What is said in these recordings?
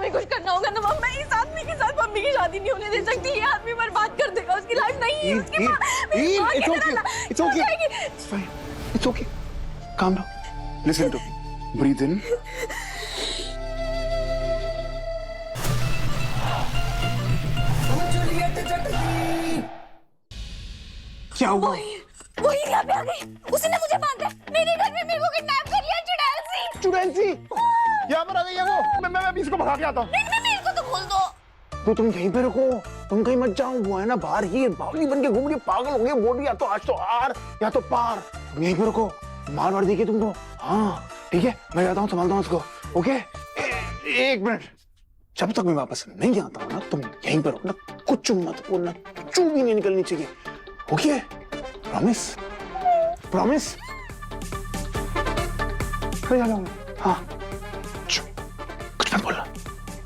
भी कुछ करना होगा ना मैं इस आदमी के साथ मम्मी की शादी नहीं होने दे सकती। ये आदमी बर्बाद कर देगा, उसकी लाइफ नहीं है। उसकी माँ it's fine, it's okay. Calm down. Listen to me. Breathe in. क्या हुआ? वही यहाँ पे आ गई, उसी ने मुझे बांधा मेरे घर में, मेरे को किडनैप कर लिया। चुड़ैल सी, चुड़ैल सी यहाँ पर आ गई है वो। मैं अभी इसको भगा के आता हूँ। नहीं, मेरे को तो खोल दो। तो तुम यहीं पे रुको, तुम कहीं मत जाओ। वो है ना बाहर ही बावली बन के घूम रही, पागल हो गई। बोली या तो आज तो आर या तो पार। तुम यहीं पे रुको, मार वार देगी तुमको। हाँ ठीक है, मैं जाता हूँ, संभालता हूँ उसको। ओके एक मिनट, जब तक मैं वापस नहीं आता हूँ ना तुम यहीं पर रुकना, कुछ मत बोलना, चू भी नहीं निकलनी चाहिए। Okay promise? प्रॉमिस? मैं जा रहा हूँ। हाँ कुछ मत बोलना,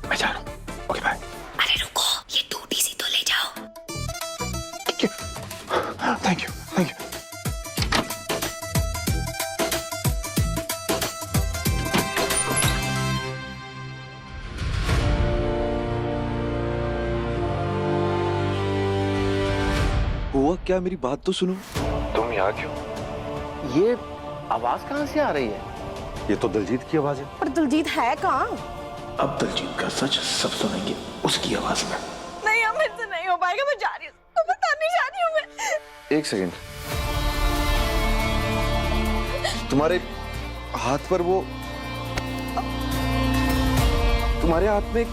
मैं जा रहा हूँ। Okay bye. अरे रुको, ये टूटी सी तो ले जाओ। ठीक है, थैंक यू थैंक यू। हुआ क्या? मेरी बात तो सुनो। तुम यहाँ क्यों? ये आवाज कहाँ से आ रही है? ये तो दलजीत की आवाज है। पर दिलजीत है कहाँ? अब दलजीत का सच सब सुनेंगे उसकी आवाज में। नहीं अब मेरे से नहीं हो पाएगा, मैं जा रही हूँ, तो बताने जा रही हूँ मैं। एक सेकंड, तुम्हारे हाथ पर वो, तुम्हारे हाथ में एक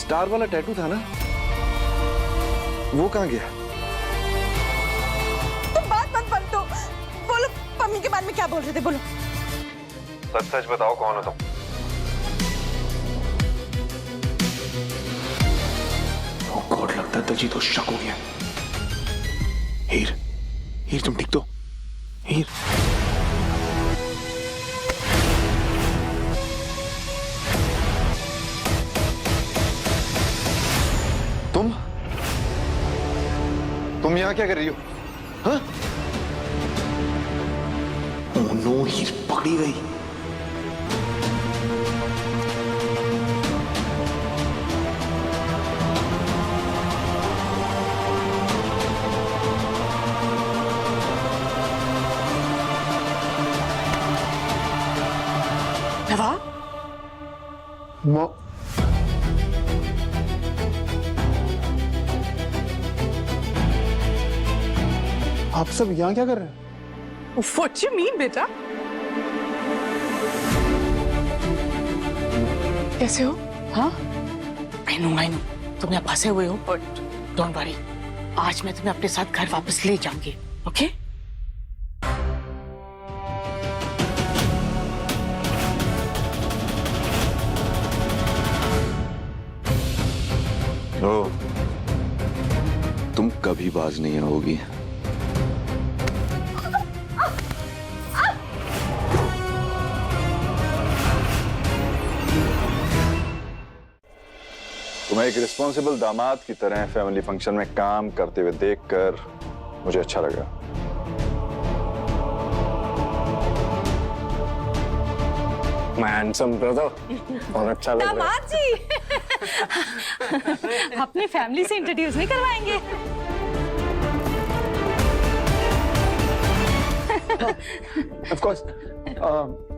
स्टार वाला टैटू था ना, वो कहाँ गया? तुम बात मत बंद दो, बोलो मम्मी के बारे में क्या बोल रहे थे, बोलो। सच सच बताओ, कौन हो तुम? ओ गॉड, लगता है दलजीत को शक हो गया। हीर, हीर तुम ठीक तो? हीर तुम यहाँ क्या कर रही हो? हाँ? ओह नो, हीर पकड़ी गई। नवा? आप सब यहाँ क्या कर रहे हैं? What you mean, बेटा? कैसे हो? हाँ? I know, तुम यहाँ फंसे हुए हो, but don't worry, आज मैं तुम्हें अपने साथ घर वापस ले जाऊंगी, ओके? ओ, तुम कभी बाज नहीं आओगी। तुम्हें एक रिस्पॉन्सिबल दामाद की तरह फैमिली फंक्शन में काम करते हुए देखकर मुझे अच्छा लगा। मैं हैंडसम ब्रदर और अच्छा लग रहा है। दामाद जी अपनी फैमिली से इंट्रोड्यूस नहीं करवाएंगे? Of course,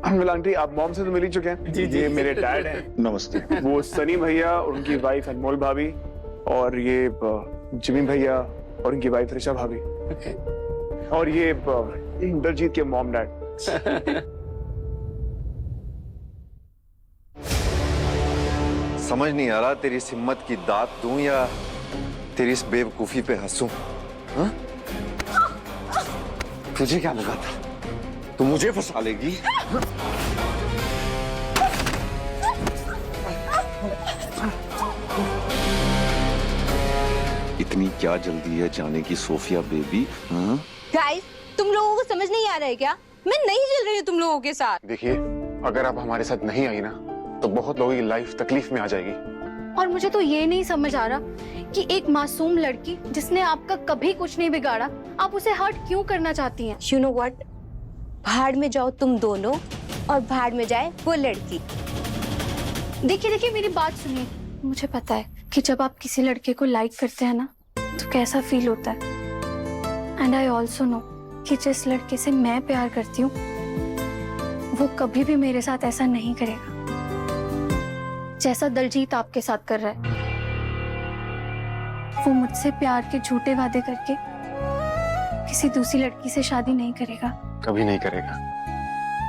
अनविल आंटी, आप मॉम से तो मिल ही चुके हैं। जी, ये मेरे डैड हैं। नमस्ते। वो सनी भैया और उनकी वाइफ अनमोल भाभी, और ये जिमी भैया और उनकी वाइफ ऋषा भाभी, और ये दलजीत के मॉम डैड। समझ नहीं आ रहा तेरी इस हिम्मत की दात दूं या तेरी इस बेवकूफी पे हंसूं। हाँ? तुझे क्या लगा था तू मुझे फंसा लेगी? इतनी क्या जल्दी है जाने की सोफिया बेबी? हाँ? गाइस, तुम लोगों को समझ नहीं आ रहा है क्या? मैं नहीं चल रही हूँ तुम लोगों के साथ। देखिए, अगर आप हमारे साथ नहीं आई ना तो बहुत लोगों की लाइफ तकलीफ में आ जाएगी। और मुझे तो ये नहीं समझ आ रहा कि एक मासूम लड़की जिसने आपका कभी कुछ नहीं बिगाड़ा, आप उसे हर्ट क्यों करना चाहती हैं? You know what? भाड़ में जाओ तुम दोनों और भाड़ में जाए वो लड़की। देखिए देखिए, मेरी बात सुनिए। मुझे पता है कि जब आप किसी लड़के को लाइक करते हैं ना, तो कैसा फील होता है। एंड आई ऑल्सो नो कि जिस लड़के से मैं प्यार करती हूँ वो कभी भी मेरे साथ ऐसा नहीं करेगा जैसा दलजीत आपके साथ कर रहा है। वो मुझसे प्यार के झूठे वादे करके किसी दूसरी लड़की से शादी नहीं करेगा। कभी नहीं करेगा।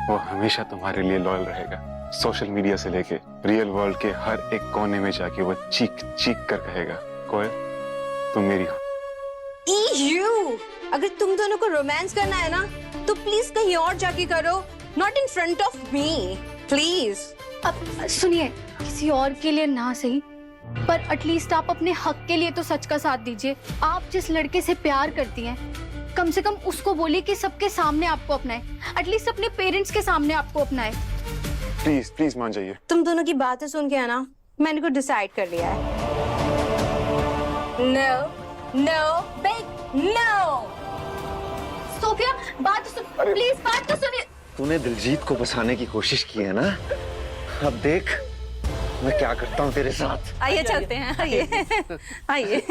वो हमेशा तुम्हारे लिए लॉयल रहेगा। सोशल मीडिया से लेके रियल वर्ल्ड के हर एक कोने में जाके वो चीख चीख कर कहेगा, कोयल तुम मेरी हो। यू, अगर तुम दोनों को रोमांस करना है ना तो प्लीज कहीं और जाके करो, not in front of me please. अब सुनिए, किसी और के लिए ना सही, पर एटलीस्ट आप अपने हक के लिए तो सच का साथ दीजिए। आप जिस लड़के से प्यार करती हैं, कम से कम उसको बोलिए कि सबके सामने आपको अपनाए, एटलीस्ट अपने पेरेंट्स के सामने आपको अपनाए। प्लीज प्लीज मान जाइए। तुम दोनों की बातें सुन के है ना, मैंने को डिसाइड कर लिया है। No no big no. Sophia, बात सुन प्लीज, बात तो सुनिए। तूने दिलजीत को बसाने की कोशिश की है ना, अब देख मैं क्या करता हूँ तेरे साथ। आइए चलते हैं, आइए आइए।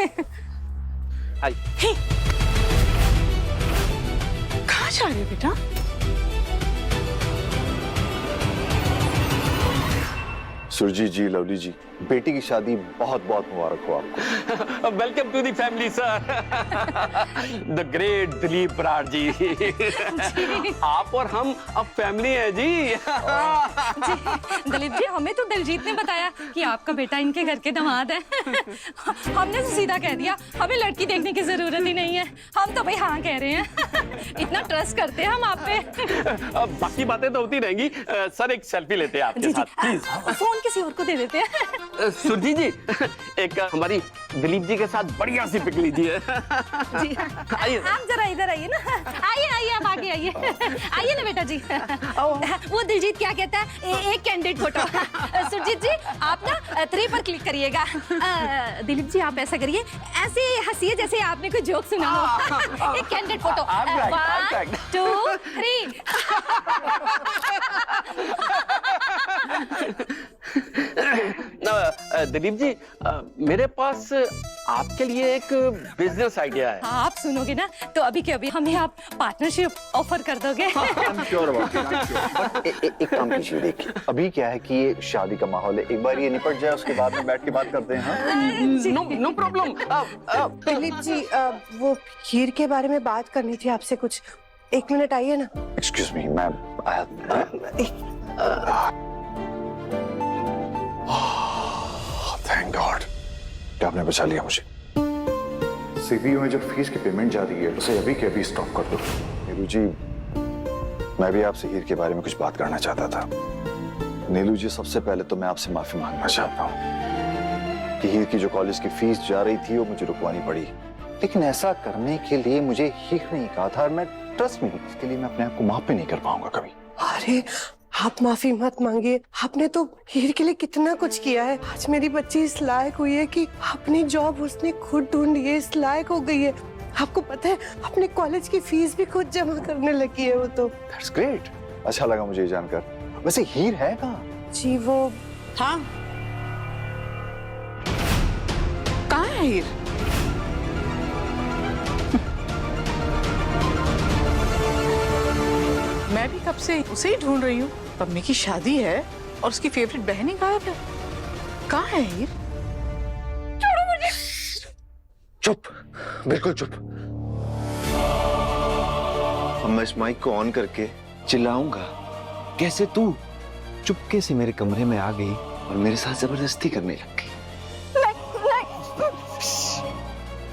कहाँ जा रहे हो बेटा? सुरजीत जी, लवली जी, बेटी की शादी बहुत बहुत मुबारक हो आपको। Welcome to the family sir. The great Dilip Brar ji. आप और हम अब फैमिली है जी। दिलीप जी, हमें तो दिलजीत ने बताया कि आपका बेटा इनके घर के दामाद है। हमने तो सीधा कह दिया हमें लड़की देखने की जरूरत ही नहीं है, हम तो भाई हाँ कह रहे हैं। इतना ट्रस्ट करते हैं हम आप पे। बाकी बातें तो होती रहेंगी। सर एक सेल्फी लेते हैं आपके साथ प्लीज। फोन किसी और को दे देते हैं। सुरजीत जी, एक हमारी दिलीप जी के साथ बढ़िया सी पिक लीजिए। जी आइए आप जरा इधर आइए ना। आइए आइए, आप आगे आइए। आइए ना बेटा जी। वो दिलजीत क्या कहता है, एक कैंडिडेट फोटो। सुरजीत जी, आप ना 3 पर क्लिक करिएगा। दिलीप जी आप ऐसा करिए, ऐसे हंसिए जैसे आपने कोई जोक सुना हो। एक कैंडिडेट फोटो। 1 2 3। दिलीप जी, मेरे पास आपके लिए एक बिजनेस आइडिया है। आप सुनोगे ना तो अभी के अभी हमें आप पार्टनरशिप ऑफर कर दोगे। एक काम कीजिए, देखिए अभी क्या है कि ये शादी का माहौल है, एक बार ये निपट जाए उसके बाद में बैठ के बात करते हैं। No problem. दिलीप जी, वो खीर के बारे में बात करनी थी आपसे कुछ। 1 मिनट आइए ना। Excuse me ma'am. Thank God कि आपने बचा लिया मुझे। सीपीयू में जो फीस की पेमेंट जा रही है उसे अभी के अभी स्टॉप कर दो। नीलू जी, मैं भी आपसे हीर के बारे में कुछ बात करना चाहता था। नीलू जी, सबसे पहले तो मैं आपसे माफी मांगना चाहता हूँ कि हीर की जो कॉलेज की फीस जा रही थी वो मुझे रुकवानी पड़ी, लेकिन ऐसा करने के लिए मुझे हीर नहीं कहा था। मैं ट्रस्ट नहीं, इसके लिए मैं अपने आप को माफ भी नहीं कर पाऊंगा कभी। अरे आप माफी मत मांगिए, आपने तो हीर के लिए कितना कुछ किया है। आज मेरी बच्ची इस लायक हुई है कि अपनी जॉब उसने खुद ढूंढी है, इस लायक हो गई है। आपको पता है अपने कॉलेज की फीस भी खुद जमा करने लगी है वो तो। दैट्स ग्रेट, अच्छा लगा मुझे ये जानकर। वैसे हीर है कहाँ? जी वो हाँ, कहाँ है हीर? मैं भी कब से उसे ही ढूंढ रही हूँ। मम्मी की शादी है और उसकी फेवरेट बहन ही गायब है। कहाँ है हीर? छोड़ो मुझे। चुप, बिल्कुल चुप। अब मैं इस माइक को ऑन करके चिल्लाऊंगा कैसे तू चुपके से मेरे कमरे में आ गई और मेरे साथ जबरदस्ती करने लग गई।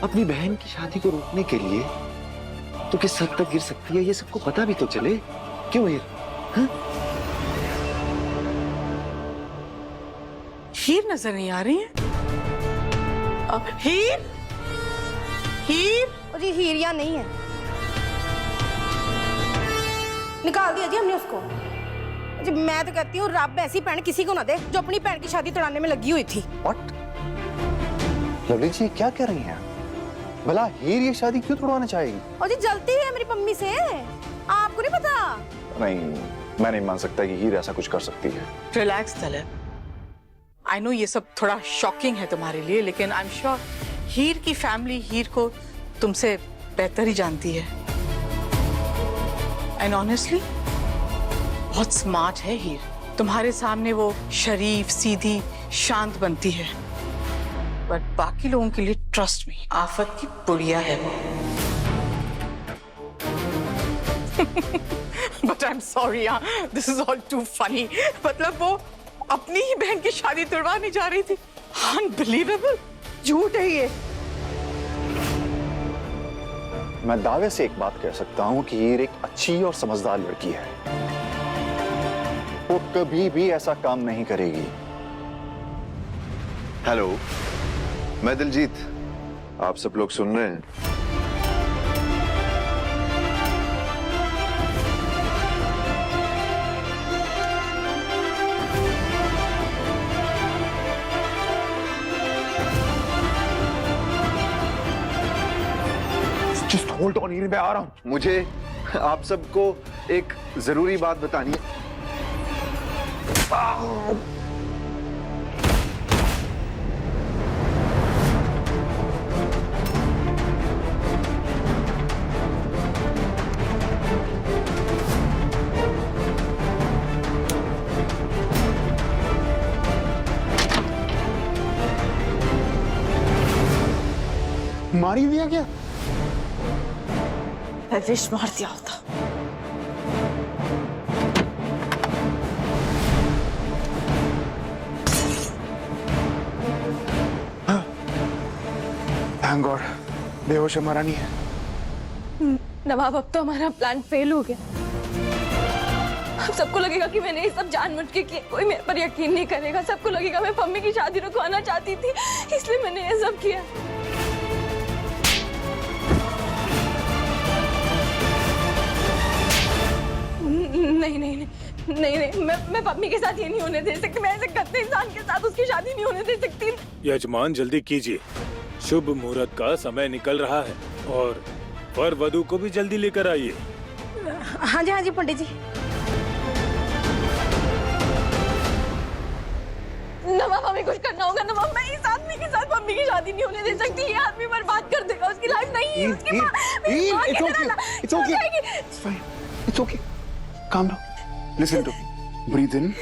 अपनी बहन की शादी को रोकने के लिए तो किस हद तक गिर सकती है ये सबको पता भी तो चले। क्यों हीर? हीर नजर नहीं आ रही है। हीर, हीर। जी हीर या नहीं है, निकाल दिया जी हमने उसको। जी मैं तो कहती हूँ रब ऐसी बहन किसी को ना दे जो अपनी बहन की शादी तोड़ने में लगी हुई थी। What? लवली जी क्या कह रही हैं? भला हीर ये शादी क्यों तोड़वाना चाहेगी? और जी जलती है मेरी मम्मी से, आपको नहीं पता? नहीं, मैं नहीं मान सकता कि हीर ऐसा कुछ कर सकती है। रिलैक्स तलब, आई नो ये सब थोड़ा शॉकिंग है तुम्हारे लिए, लेकिन आई एम श्योर हीर की फैमिली हीर को तुमसे बेहतर ही जानती है। एंड ऑनेस्टली बहुत स्मार्ट है हीर। तुम्हारे सामने वो शरीफ, सीधी, शांत बनती है, बट बाकी लोगों के लिए ट्रस्ट मी आफत की पुड़िया है वो। But I am sorry, this is all to funny. मतलब वो अपनी ही बहन की शादी तुड़वाने जा रही थी। अनबिलीवेबल, झूठ है ये। मैं दावे से एक बात कह सकता हूं कि हीर एक अच्छी और समझदार लड़की है। वो कभी भी ऐसा काम नहीं करेगी। हेलो, मैं दिलजीत। आप सब लोग सुन रहे हैं? जस्ट होल्ड ऑन हीर, मैं आ रहा हूं। मुझे आप सबको एक जरूरी बात बतानी है। मार ही दिया क्या? मैं विश मार दिया होता। थैंक गॉड, बेहोश है, मरा नहीं है। नवाब, अब तो हमारा प्लान फेल हो गया। अब सबको लगेगा कि मैंने ये सब जानबूझ के किया। कोई मेरे पर यकीन नहीं करेगा। सबको लगेगा मैं पम्मी की शादी रुकवाना चाहती थी, इसलिए मैंने ये सब किया। नहीं नहीं नहीं नहीं नहीं, मैं पम्मी के साथ ये नहीं होने दे सकती। मैं ऐसे गंदे इंसान के साथ उसकी शादी नहीं होने दे सकती। यजमान, जल्दी कीजिए, शुभ मुहूर्त का समय निकल रहा है और वर वधू को भी जल्दी लेकर आइए। हाँ जी पंडित जी। नवाब, हमें कुछ करना होगा। नवाब, मैं इस आदमी के साथ मम्मी की शादी नहीं होने दे सकती। ये आदमी बर्बाद कर देगा उसकी लाइफ। नहीं है उसकी माँ, मेरी माँ के तरह It's okay. It's fine. It's okay. Calm down. Listen to me. Breathe in.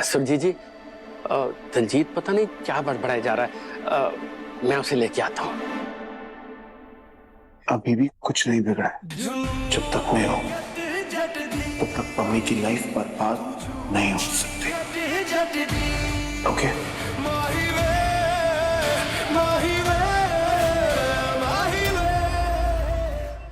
Surjit जी, दिलजीत पता नहीं क्या बड़बड़ाया जा रहा है। मैं उसे लेके आता हूँ। अभी भी कुछ नहीं बिगड़ा है। जब तक मैं हूं तब तक पम्मी की लाइफ बर्बाद नहीं हो सकती। ओके?